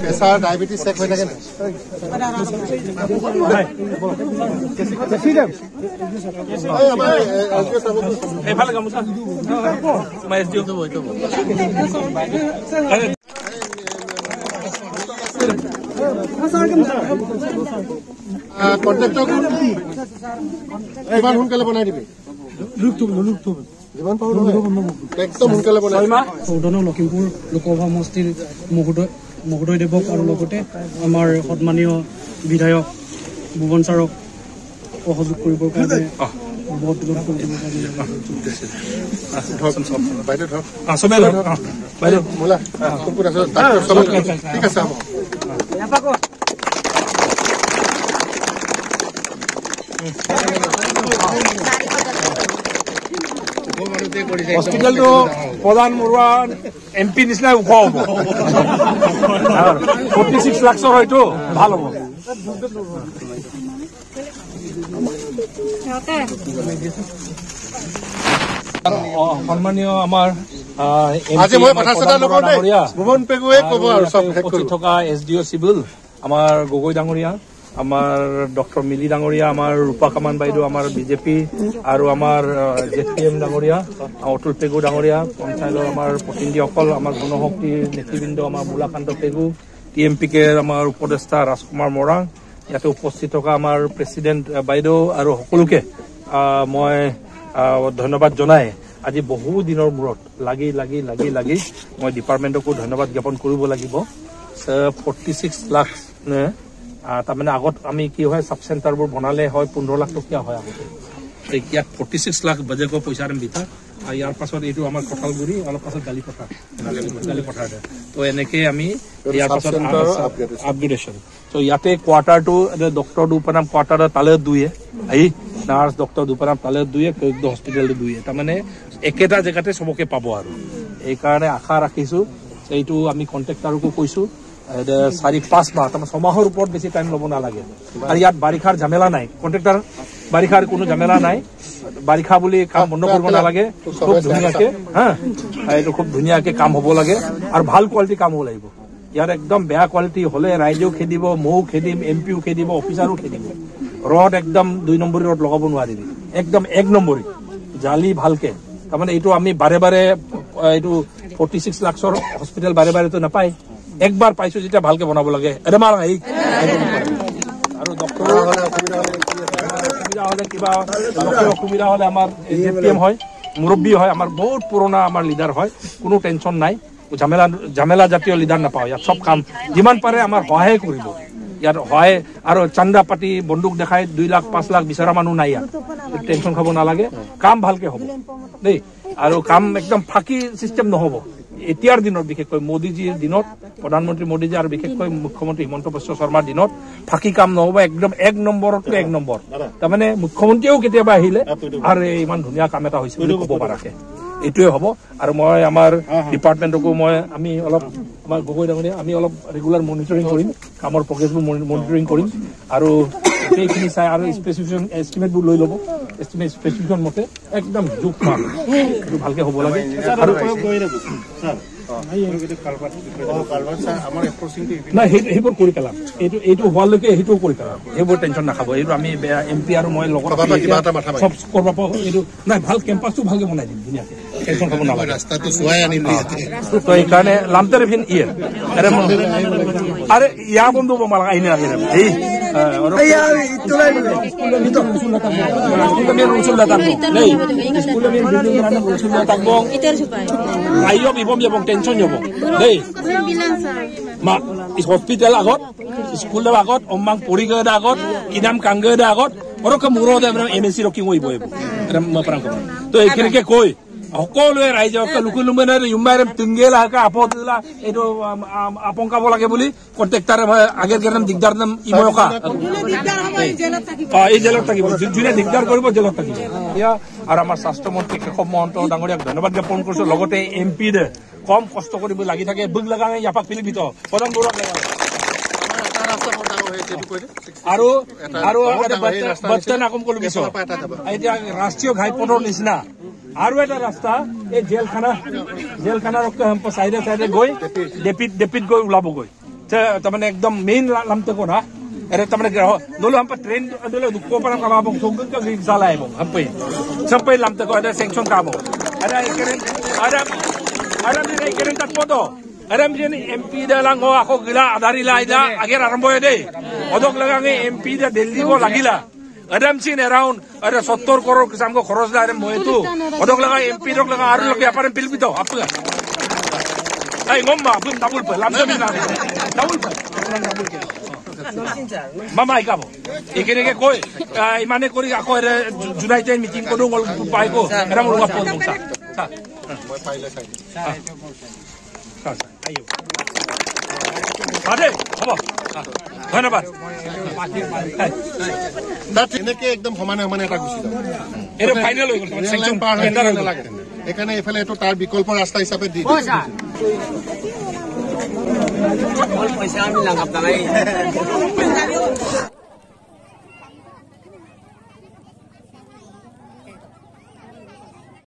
Pressure diabetes check हो থাকে না কন্ট্ৰাক্টৰ কিমান সোনকালে বনাই দিবি যিমান পাৰো একদম সোনকালে বনাই লখিমপুৰ লোকসভা সমষ্টিৰ মহোদয়দেৱক আৰু লগতে আমাৰ সন্মানীয় বিধায়ক ভুৱন ছাৰক সহযোগ কৰিবৰ কাৰণে বহুত ঠিক আছে হস্পিটেলটো প্ৰধান মৰুৱা MP নিচিনাই ওখ হ'ব 46 লাখৰ হয়তো ভাল হ'ব সন্মানীয় আমাৰ আজি মই কথাটা নকওঁ ভুৱন পেগুৱে ক'ব আৰু সব থকা SDO চিভিল আমাৰ গগৈ ডাঙৰীয়া আমাৰ ডক্টৰ মিলি ডাঙৰীয়া আমাৰ ৰূপা কামান বাইদেউ আমাৰ বিজেপি আৰু আমাৰ JPM ডাঙৰীয়া অতুল পেগু ডাঙৰীয়া পঞ্চায়তৰ আমাৰ প্ৰতিনিধিসকল আমাৰ গণশক্তিৰ নেতৃবৃন্দ আমাৰ মুলাকান্ত পেগু TMPK আমাৰ উপদেষ্টা ৰাজকুমাৰ মৰাং ইয়াতে উপস্থিত থকা আমাৰ প্ৰেচিডেণ্ট বাইদেউ আৰু সকলোকে মই ধন্যবাদ জনাই আজি বহু দিনৰ মূৰত লাগি মই ডিপাৰ্টমেণ্টকো ধন্যবাদ জ্ঞাপন কৰিব লাগিব 46 লাখ তাৰমানে আগত আমি কি হয় সাব চেণ্টাৰবোৰ বনালে হয় 15 লাখ টকীয়া হয় আগতে ইয়াত 46 লাখ বাজেটৰ পইচাৰ ভিতৰত আৰু ইয়াৰ পাছত এইটো আমাৰ কঁঠালগুৰি অলপ পাছত গালি পথাৰ তো এনেকে আমি ইয়াৰ পাছত আপগ্ৰেডেশ্যন তো ইয়াতে কোৱাৰ্টাৰটো ডক্টৰ দুপানাম কোৱাৰ্টাৰ তালে দুয়ে আহি নাৰ্ছ ডক্টৰ দুপানাম তালে দুয়ে কয়েকটো হস্পিটেলটো দুয়ে তাৰমানে একেটা জেগাতে সবকে পাব আৰু এইকাৰণে আশা ৰাখিছো এইটো আমি কণ্ট্ৰেক্টৰকো কৈছো 4-5 মাহ তাৰমানে 6 মাহৰ ওপৰত বেছি টাইম ল'ব নালাগে আৰু ইয়াত বাৰিষাৰ ঝামেলা নাই কণ্ট্ৰেক্টৰ বাৰিষাৰ কোনো ঝামেলা নাই বাৰিষা বুলি কাম বন্ধ কৰিব নালাগে খুব ধুনীয়াকে এইটো খুব ধুনীয়াকে কাম হ'ব লাগে আৰু ভাল কোৱালিটি কাম হ'ব লাগিব ইয়াত একদম বেয়া কোৱালিটি হ'লে ৰাইজেও খেদিব মও খেদিম MPও খেদিব অফিচাৰো খেদিব ৰড একদম 2 নম্বৰী ৰড লগাব নোৱাৰিবি একদম 1 নম্বৰী জালি ভালকে তাৰমানে এইটো আমি বাৰে এইটো 46 লাখৰ হস্পিটেল বাৰে নাপায় একবাৰ পাইছো যেটা ভালকে বনাব লাগে এডমাৰ আহি আৰু ডক্টৰ অসুবিধা হলে আমাৰ JPM হয় মুৰব্বী হয় আমাৰ বহুত পুৰণা আমাৰ লিডাৰ হয় কোনো টেনচন নাই ঝামেলা জাতীয় লিডাৰ নাপাওঁ ইয়াত সব কাম যিমান পাৰে আমাৰ সহায় কৰিব ইয়াত সহায় আৰু চান্দা পাতি বন্দুক দেখাই 2 লাখ 5 লাখ বিচৰা মানুহ নাই ইয়াত টেনচন খাব নালাগে কাম ভালকে হ'ব দেই আৰু কাম একদম ফাঁকি চিষ্টেম নহব এতিয়াৰ দিনত বিশেষকৈ মোদীজীৰ দিনত প্ৰধানমন্ত্ৰী মোদীজী আৰু বিশেষকৈ মুখ্যমন্ত্ৰী হিমন্ত বিশ্ব শৰ্মাৰ দিনত ফাঁকি কাম নহব একদম 1 নম্বৰতে 1 নম্বৰ তাৰমানে মুখ্যমন্ত্ৰীও কেতিয়াবা আহিলে আৰু ইমান ধুনীয়া কাম এটা হৈছে বুলি ক'ব পাৰাকে এইটোৱে হ'ব আৰু মই আমাৰ ডিপাৰ্টমেণ্টকো আমি অলপ আমাৰ গগৈ ডাঙৰীয়া আমি অলপ ৰেগুলাৰ মনিটৰিং কৰিম কামৰ প্ৰগ্ৰেছবোৰ মনিটৰিং কৰিম আৰু গোটেইখিনি চাই আৰু স্পেচিফিকেশ্যন এষ্টিমেটবোৰ লৈ ল'ব স্পেচিফিকেশ্যন মতে একদম জোখ মাপ এইটো ভালকে হ'ব লাগে আৰু নাই সেইবোৰ কৰি পেলাম এইটো হোৱালৈকে সেইটোও কৰি পেলাম সেইবোৰ টেনশ্যন নাখাব এইটো আমি MP আৰু মই লগত চব কৰিব এইটো নাই ভাল কেম্পাছটো ভালকে বনাই দিম ধুনীয়াকে টেনশ্যন খাব নালাগে ৰাস্তাটো চোৱাই আনিম তো এইকাৰণে লামতেৰে ভিন ইয়ে আরে ইয়া বন্ধু মালা আইনে আগে এই ayo ibom jabong tension jabong dei ma is hospital agot school agot omang puri ga agot inam kangga agot oro ke muro da MSC roking oi boy ram ma parang ko to ekene ke koi সকলোৱে ৰাইজে লুকুলুমেনে ইমাৰে তিংগেলা কা আপদলা এটো আপংকা বলাগে বুলি contractor আগেৰ গৰম দিগদাৰ নাম ইমকা এই জেলত থাকিব জুনে দিগদাৰ কৰিব জেলত থাকিব ইয়া আৰু আমাৰ স্বাস্থ্য মন্ত্ৰী কেশৱ মহন্ত ডাঙৰীয়াক ধন্যবাদ জ্ঞাপন কৰিছো লগতে MP দে কম কষ্ট কৰিব লাগি থাকে বুগ লগাঙে ইয়াপাক পিলিবিত পদম গৌৰৱ লাগে আৰু আৰু বচ্চন আকম কলো বিছ এতিয়া ৰাষ্ট্ৰীয় ঘাইপথৰ নিচিনা আৰু এটা ৰাস্তা এই জেলখানাৰ চাইডে চাইডে গৈ ডেপিত গৈ ওলাবগৈ তাৰমানে একদম মেইন লামটেকো না अरे तमने नलो हम ट्रेन नलो दुखो पर काम सोगन का जाला है हम पे सब पे लामते को अरे सैंक्शन काम अरे करें तक पोतो अरे मजन MP दालांगो आखो गिला आधारिला आइदा आगे आरंभ होय दे ओदक लगांगे MP दा दिल्ली को लागिला अरे मचिन अराउंड अरे 70 करोड़ किसान को खरच दा अरे मोयतु ओदक लगा MP दक लगा आरु लगे व्यापार में पिलबितो आपका आई ngomba bum double pe lamte bina double ke Mama ikabo. Ikene ke koi imane kori ako era United meeting ko dongol pai ko era mo lupa pon sa. Sa. Moi paile sai. Sa. Ayo. Ade, hobo. ধন্যবাদ দাত এনেকে একদম সমানে এটা গুছি দাও এটা final হৈ গল সেকশন টেন্ডার হৈ লাগে এখানে এফালে এটো তাৰ বিকল্প ৰাস্তা হিচাপে দি পইচা আমি লাগাব নাই